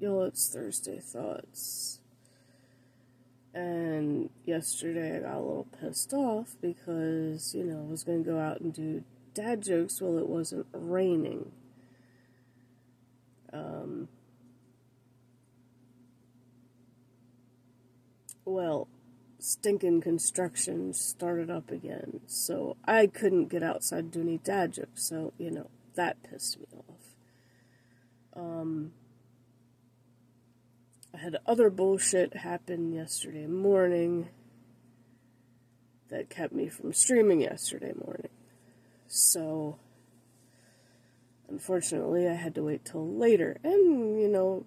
Yo, it's Thursday Thoughts. And yesterday I got a little pissed off because, I was going to go out and do dad jokes while it wasn't raining. Well, stinking construction started up again, so I couldn't get outside to do any dad jokes, so, that pissed me off. I had other bullshit happen yesterday morning that kept me from streaming yesterday morning. So, unfortunately, I had to wait till later. And,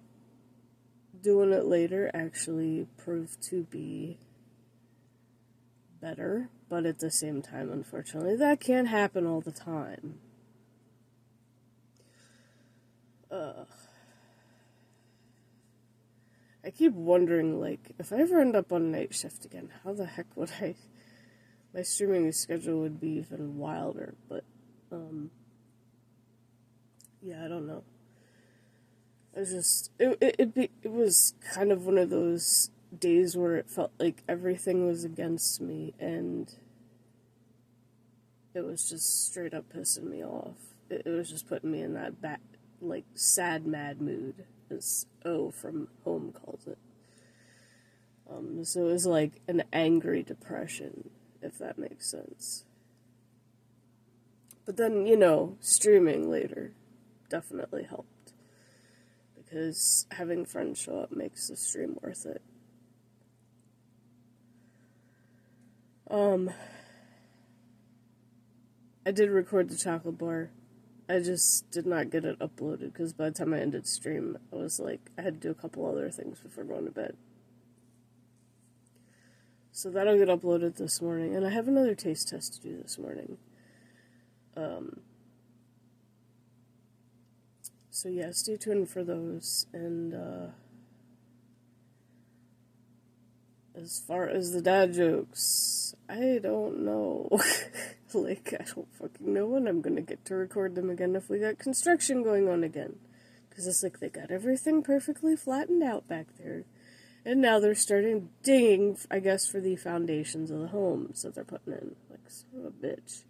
doing it later actually proved to be better. But at the same time, unfortunately, that can't happen all the time. I keep wondering, if I ever end up on night shift again, how the heck would my streaming schedule would be even wilder, but, yeah, I don't know. It was kind of one of those days where it felt like everything was against me, and it was just straight up pissing me off. It was just putting me in that sad, mad mood, as O from Home calls it. So it was like an angry depression, if that makes sense. But then, streaming later definitely helped. Because having friends show up makes the stream worth it. I did record the chocolate bar. I just did not get it uploaded because by the time I ended stream, I was I had to do a couple other things before going to bed. So that'll get uploaded this morning, and I have another taste test to do this morning. So yeah, stay tuned for those, and as far as the dad jokes, I don't know. I don't fucking know when I'm gonna get to record them again if we got construction going on again. Because it's they got everything perfectly flattened out back there. And now they're starting digging, I guess, for the foundations of the homes that they're putting in. Son of a bitch.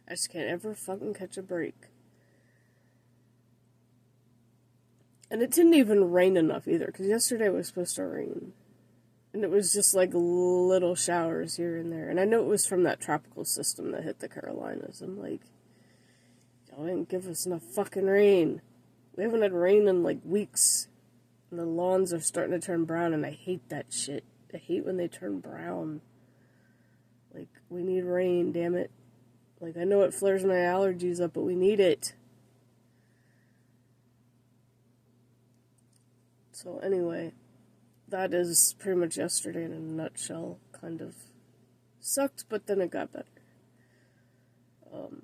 I just can't ever fucking catch a break. And it didn't even rain enough either, because yesterday was supposed to rain. And it was just little showers here and there. And I know it was from that tropical system that hit the Carolinas. I'm y'all didn't give us enough fucking rain. We haven't had rain in weeks. And the lawns are starting to turn brown, and I hate that shit. I hate when they turn brown. We need rain, damn it. I know it flares my allergies up, but we need it. So anyway, that is pretty much yesterday in a nutshell. Kind of sucked, but then it got better. And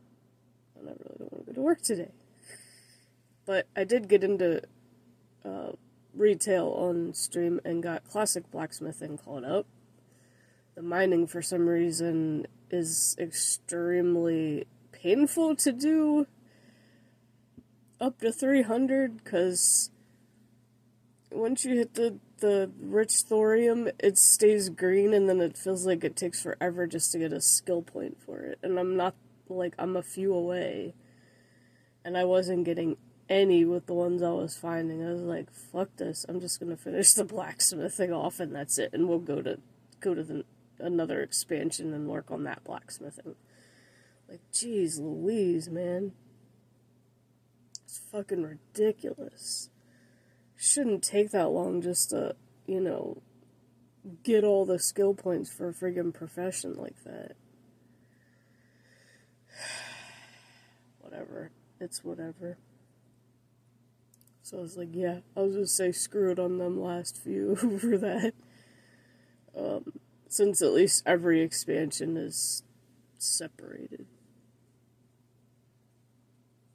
I really don't want to go to work today. But I did get into retail on stream and got classic blacksmithing called up. The mining, for some reason, is extremely painful to do up to 300, because once you hit the rich thorium, it stays green, and then it feels like it takes forever just to get a skill point for it. And I'm not, I'm a few away. And I wasn't getting any with the ones I was finding. I was fuck this. I'm just gonna finish the blacksmithing off, and that's it. And we'll go to another expansion and work on that blacksmithing. Geez Louise, man. It's fucking ridiculous. Shouldn't take that long just to, get all the skill points for a friggin' profession like that. Whatever. It's whatever. So I was yeah, I'll just say screw it on them last few for that. Since at least every expansion is separated.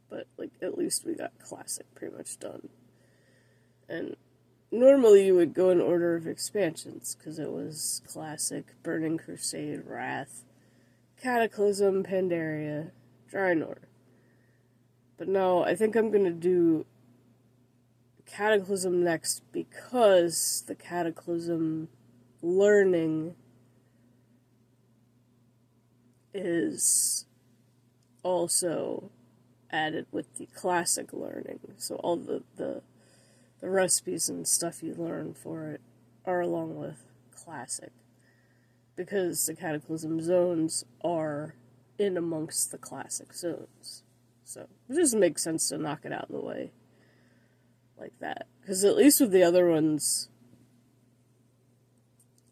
But, at least we got classic pretty much done. And normally you would go in order of expansions, because it was classic, Burning Crusade, Wrath, Cataclysm, Pandaria, Draenor. But no, I think I'm gonna do Cataclysm next because the Cataclysm learning is also added with the classic learning. So all the recipes and stuff you learn for it are along with classic. Because the Cataclysm zones are in amongst the classic zones. So it just makes sense to knock it out of the way like that. Because at least with the other ones,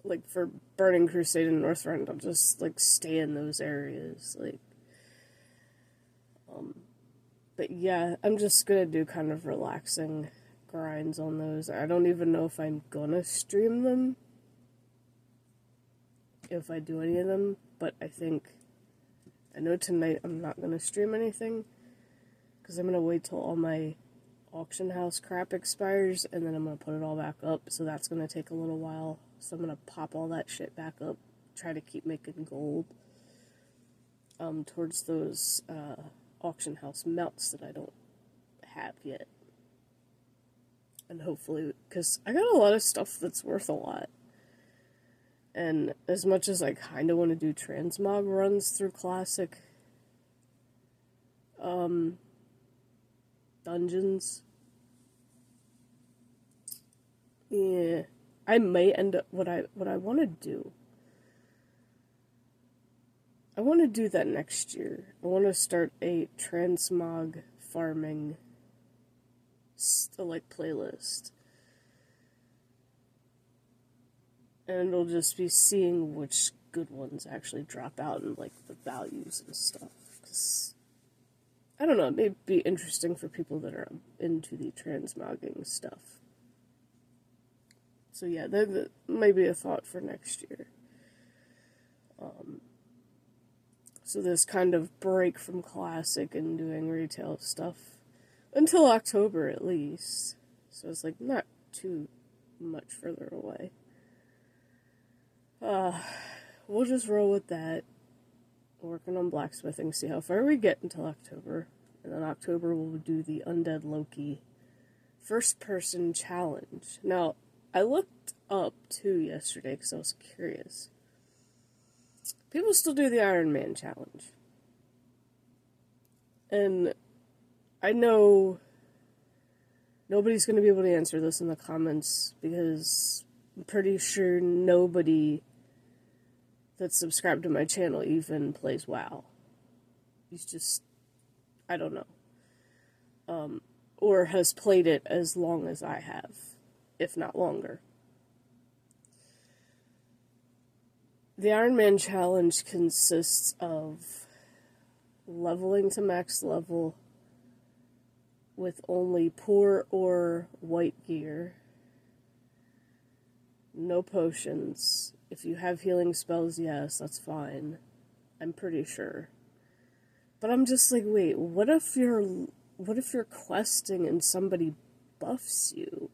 like for Burning Crusade and Northrend, I'll just like stay in those areas. But yeah, I'm just gonna do kind of relaxing grinds on those. I don't even know if I'm gonna stream them, if I do any of them, but I know tonight I'm not gonna stream anything, because I'm gonna wait till all my auction house crap expires, and then I'm gonna put it all back up, so that's gonna take a little while, so I'm gonna pop all that shit back up, try to keep making gold, towards those, auction house melts that I don't have yet. And hopefully, because I got a lot of stuff that's worth a lot. And as much as I kind of want to do transmog runs through classic dungeons, yeah, I may end up what I want to do. I want to do that next year. I want to start a transmog farming playlist. And it'll just be seeing which good ones actually drop out and like the values and stuff. 'Cause, I don't know, it may be interesting for people that are into the transmogging stuff. So yeah, that might be a thought for next year. So this kind of break from classic and doing retail stuff until October at least. So it's like not too much further away. We'll just roll with that. Working on blacksmithing, see how far we get until October. And then October we'll do the Undead Loki first person challenge. Now, I looked up too yesterday because I was curious. People still do the Iron Man challenge. And I know nobody's going to be able to answer this in the comments because I'm pretty sure nobody that's subscribed to my channel even plays WoW. He's just, I don't know. Or has played it as long as I have, if not longer. The Iron Man challenge consists of leveling to max level with only poor or white gear, no potions. If you have healing spells, yes, that's fine. I'm pretty sure. But I'm just like, wait, what if you're questing and somebody buffs you?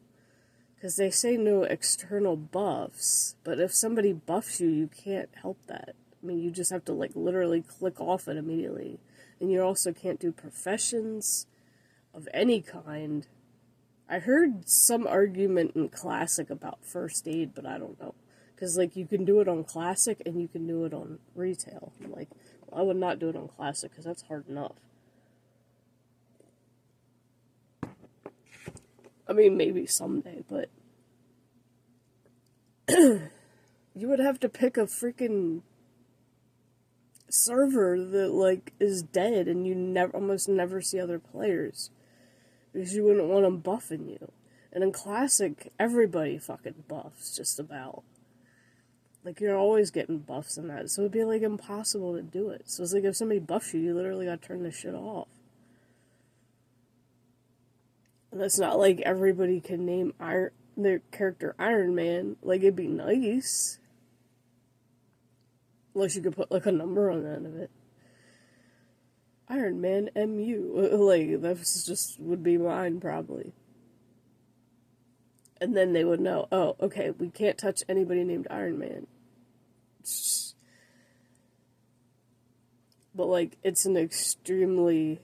Because they say no external buffs, but if somebody buffs you, you can't help that. I mean, you just have to, like, literally click off it immediately. And you also can't do professions of any kind. I heard some argument in Classic about first aid, but I don't know. Because, like, you can do it on Classic and you can do it on Retail. I'm like, well, I would not do it on Classic because that's hard enough. I mean, maybe someday, but you would have to pick a freaking server that, like, is dead and you almost never see other players because you wouldn't want them buffing you. And in Classic, everybody fucking buffs, just about. Like, you're always getting buffs in that, so it'd be, like, impossible to do it. So it's like, if somebody buffs you, you literally gotta turn this shit off. And it's not like everybody can name their character Iron Man. Like, it'd be nice. Unless you could put, like, a number on the end of it. Iron Man MU. Like, that just would be mine, probably. And then they would know, oh, okay, we can't touch anybody named Iron Man. But, like, it's an extremely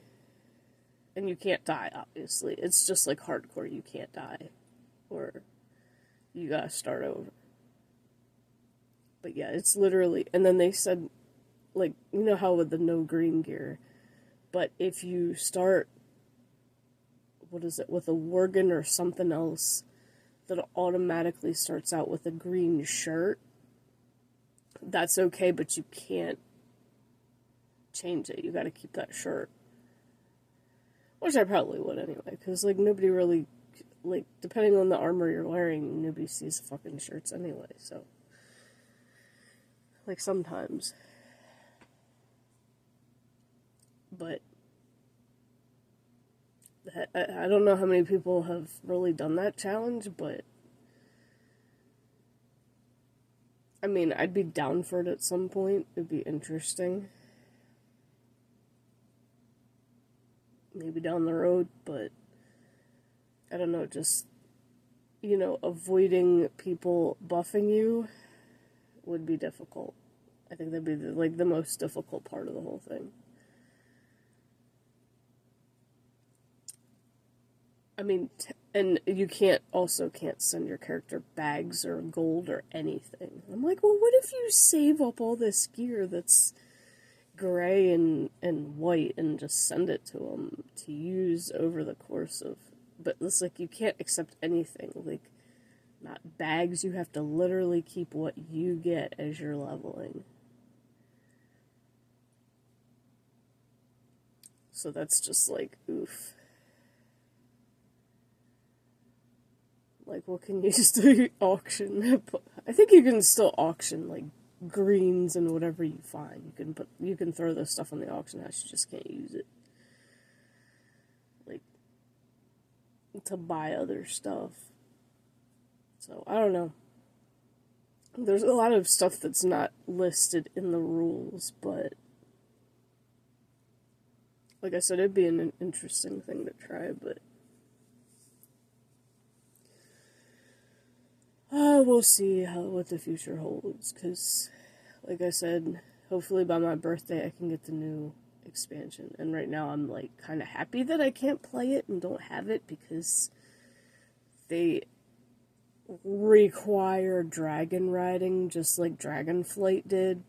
And you can't die, obviously. It's just like hardcore, you can't die. Or you gotta start over. But yeah, it's literally, and then they said, like, you know how with the no green gear, but if you start, what is it, with a Worgen or something else, that automatically starts out with a green shirt, that's okay, but you can't change it. You gotta keep that shirt. Which I probably would anyway, because, like, nobody really, like, depending on the armor you're wearing, nobody sees the fucking shirts anyway, so. Like, sometimes. But I don't know how many people have really done that challenge, but I mean, I'd be down for it at some point. It'd be interesting. Maybe down the road, but I don't know, just, you know, avoiding people buffing you would be difficult. I think that'd be the most difficult part of the whole thing. I mean, and you can't send your character bags or gold or anything. I'm like, well, what if you save up all this gear that's gray and white and just send it to them to use over the course of... But it's like, you can't accept anything. Like, not bags, you have to literally keep what you get as you're leveling. So that's just like, oof. Like, what can you still auction? I think you can still auction, like, greens and whatever you find. You can throw this stuff on the auction house, you just can't use it. Like, to buy other stuff. So, I don't know. There's a lot of stuff that's not listed in the rules, but like I said, it'd be an interesting thing to try, but we'll see what the future holds, because, like I said, hopefully by my birthday I can get the new expansion, and right now I'm, like, kind of happy that I can't play it and don't have it, because they require dragon riding, just like Dragonflight did,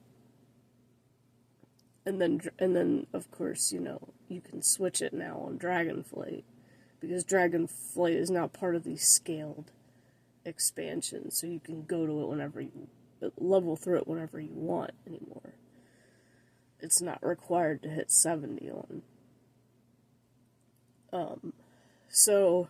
and then, of course, you know, you can switch it now on Dragonflight, because Dragonflight is now part of the scaled expansion, so you can go to it whenever you level through it whenever you want anymore. It's not required to hit 70 on. So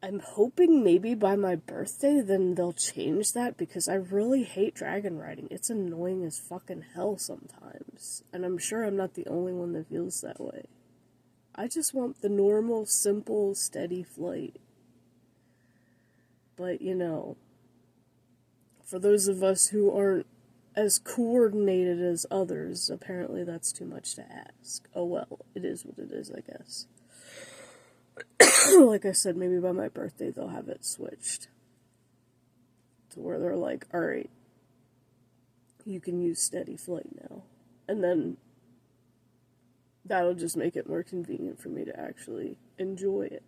I'm hoping maybe by my birthday then they'll change that, because I really hate dragon riding. It's annoying as fucking hell sometimes, and I'm sure I'm not the only one that feels that way. I just want the normal, simple, steady flight. But, you know, for those of us who aren't as coordinated as others, apparently that's too much to ask. Oh well, it is what it is, I guess. Like I said, maybe by my birthday they'll have it switched to where they're like, alright, you can use steady flight now. And then that'll just make it more convenient for me to actually enjoy it.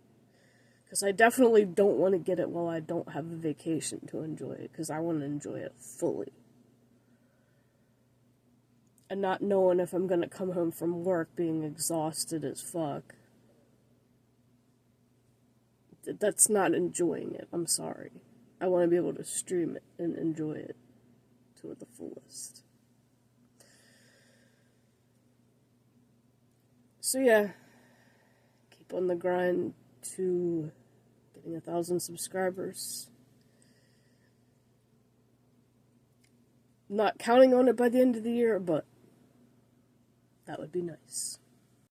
Because I definitely don't want to get it while I don't have a vacation to enjoy it, because I want to enjoy it fully. And not knowing if I'm going to come home from work being exhausted as fuck. That's not enjoying it. I'm sorry. I want to be able to stream it and enjoy it to the fullest. So yeah, keep on the grind to getting 1,000 subscribers. Not counting on it by the end of the year, but that would be nice.